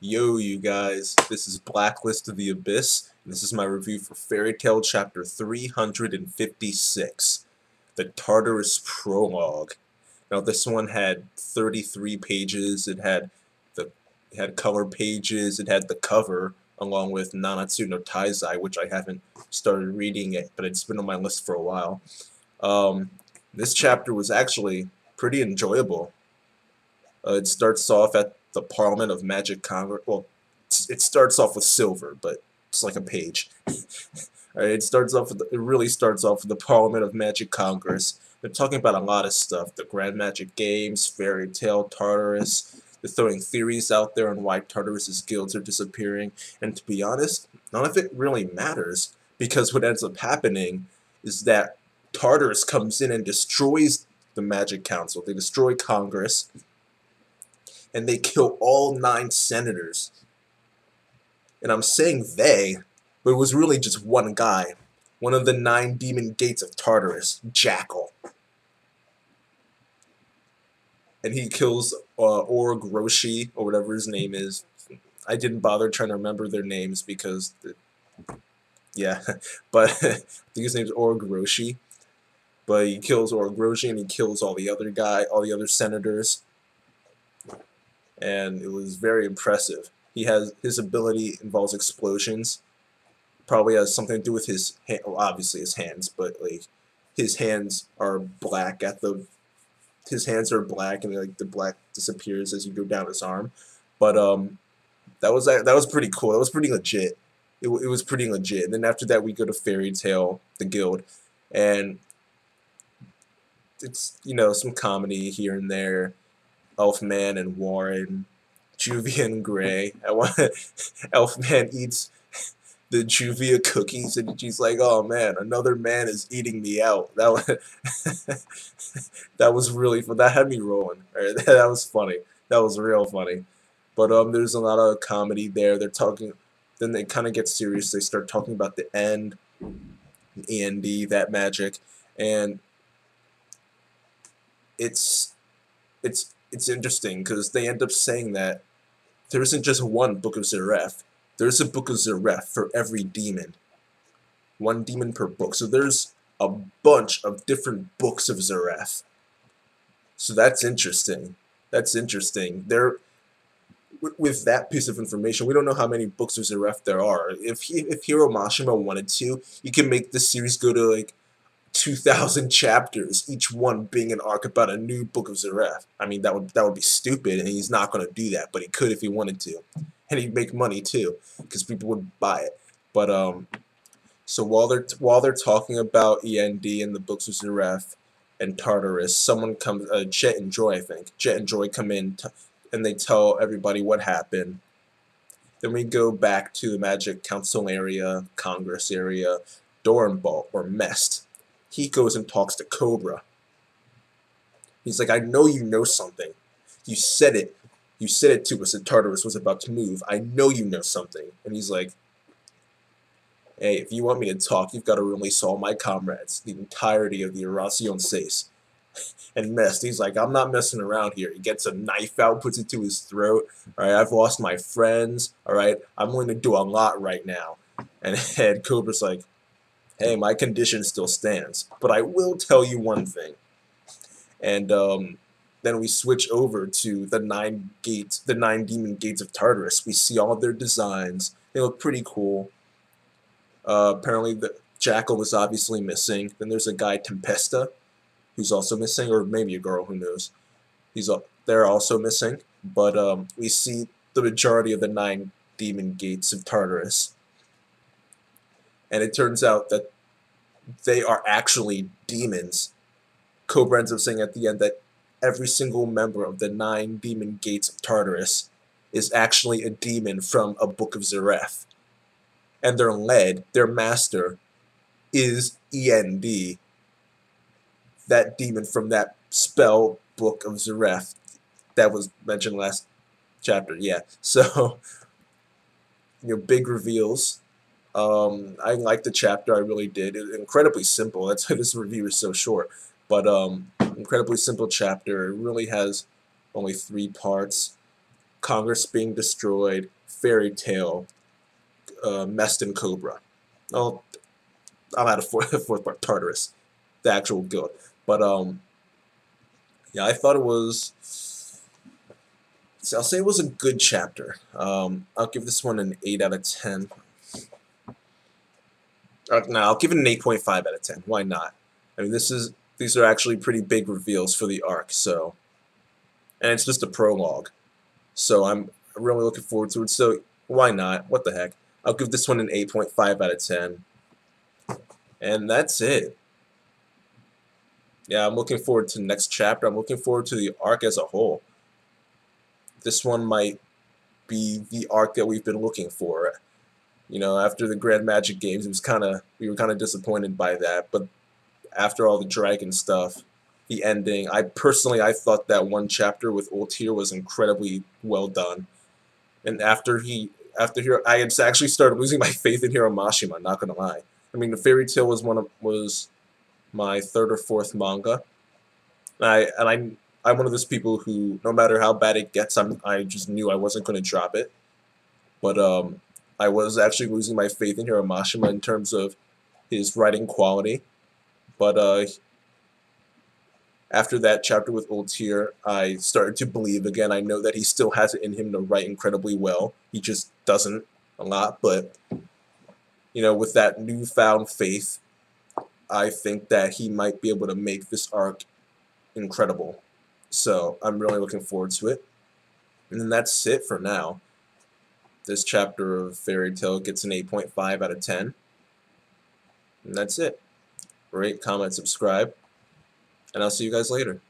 Yo, you guys, this is Blacklist of the Abyss, and this is my review for Fairy Tail Chapter 356, the Tartarus Prologue. Now, this one had 33 pages, it had color pages, it had the cover, along with Nanatsu no Taizai, which I haven't started reading it, but it's been on my list for a while. This chapter was actually pretty enjoyable. It starts off at the Parliament of Magic Congress. Well, it starts off with silver, but it's like a page. Alright, it really starts off with the Parliament of Magic Congress. They're talking about a lot of stuff: the Grand Magic Games, Fairy Tail, Tartarus. They're throwing theories out there on why Tartarus's guilds are disappearing. And to be honest, none of it really matters, because what ends up happening is that Tartarus comes in and destroys the Magic Council. They destroy Congress, and they kill all 9 senators. And I'm saying they, but it was really just one guy. One of the 9 Demon Gates of Tartarus, Jackal. And he kills Org Roshi, or whatever his name is. I didn't bother trying to remember their names because, yeah, but I think his name's Org Roshi. But he kills Org Roshi and he kills all the other senators. And it was very impressive. His ability involves explosions. Probably has something to do with his well, obviously his hands, but like his hands are black and like the black disappears as you go down his arm. But that was pretty cool. That was pretty legit. It was pretty legit. And then after that we go to Fairy Tail, the guild, and it's, you know, some comedy here and there. Elfman and Warren, Juvia and Gray. Elfman eats the Juvia cookies, and she's like, "Oh man, another man is eating me out." That was that was really fun. That had me rolling. Right? That was funny. That was real funny. But there's a lot of comedy there. They're talking. Then they kind of get serious. They start talking about the end, END, that magic, and it's interesting because they end up saying that there isn't just one Book of Zeref. There's a Book of Zeref for every demon. One demon per book. So there's a bunch of different Books of Zeref. So that's interesting. That's interesting. With that piece of information, we don't know how many Books of Zeref there are. If Hiro Mashima wanted to, you can make this series go to like 2,000 chapters, each one being an arc about a new Book of Zeref. I mean, that would be stupid, and he's not going to do that, but he could if he wanted to. And he'd make money too, because people would buy it. But so while they're talking about END and the Books of Zeref and Tartarus, someone comes, Jet and Joy, I think. Jet and Joy come in, and they tell everybody what happened. Then we go back to the Magic Council area, Congress area, Dorenbalt, or Mest. He goes and talks to Cobra. He's like, "I know you know something. You said it. You said it to us that Tartarus was about to move. I know you know something." And he's like, "Hey, if you want me to talk, you've got to release all my comrades, the entirety of the Erasion Seis." And Mest, he's like, "I'm not messing around here." He gets a knife out, puts it to his throat. "Alright, I've lost my friends. Alright, I'm willing to do a lot right now." And Cobra's like, "Hey, my condition still stands, but I will tell you one thing." And then we switch over to the 9 Demon Gates of Tartarus. We see all of their designs. They look pretty cool. Apparently, the Jackal was obviously missing. Then there's a guy, Tempesta, who's also missing, or maybe a girl, who knows. They're also missing. But we see the majority of the 9 Demon Gates of Tartarus. And it turns out that they are actually demons. Cobra ends up saying at the end that every single member of the 9 Demon Gates of Tartarus is actually a demon from a Book of Zeref. And their master, is END, that demon from that spell Book of Zeref that was mentioned last chapter. Yeah, so, you know, big reveals. I liked the chapter, I really did. It was incredibly simple. That's why this review is so short. But incredibly simple chapter. It really has only 3 parts. Congress being destroyed, Fairy Tale, Mest and Cobra. Oh, I'm out of fourth part, Tartarus, the actual guild. But yeah, I thought it was. So I'll say it was a good chapter. I'll give this one an 8 out of 10. No, I'll give it an 8.5 out of 10. Why not? I mean, these are actually pretty big reveals for the arc, so, and it's just a prologue, so I'm really looking forward to it. So why not? What the heck? I'll give this one an 8.5 out of 10, and that's it. Yeah, I'm looking forward to the next chapter. I'm looking forward to the arc as a whole. This one might be the arc that we've been looking for. You know, after the Grand Magic Games, we were kind of disappointed by that. But after all the dragon stuff, the ending, I thought that one chapter with Ultir was incredibly well done. And after I had actually started losing my faith in Hiramashima. Not gonna lie. I mean, the Fairy Tale was my third or fourth manga. I'm one of those people who, no matter how bad it gets, I just knew I wasn't going to drop it. But I was actually losing my faith in Hiramashima in terms of his writing quality. But after that chapter with Ultir, I started to believe again. I know that he still has it in him to write incredibly well. He just doesn't a lot. But, you know, with that newfound faith, I think that he might be able to make this arc incredible. So I'm really looking forward to it. And then that's it for now. This chapter of Fairy Tale gets an 8.5 out of 10. And that's it. Rate, comment, subscribe. And I'll see you guys later.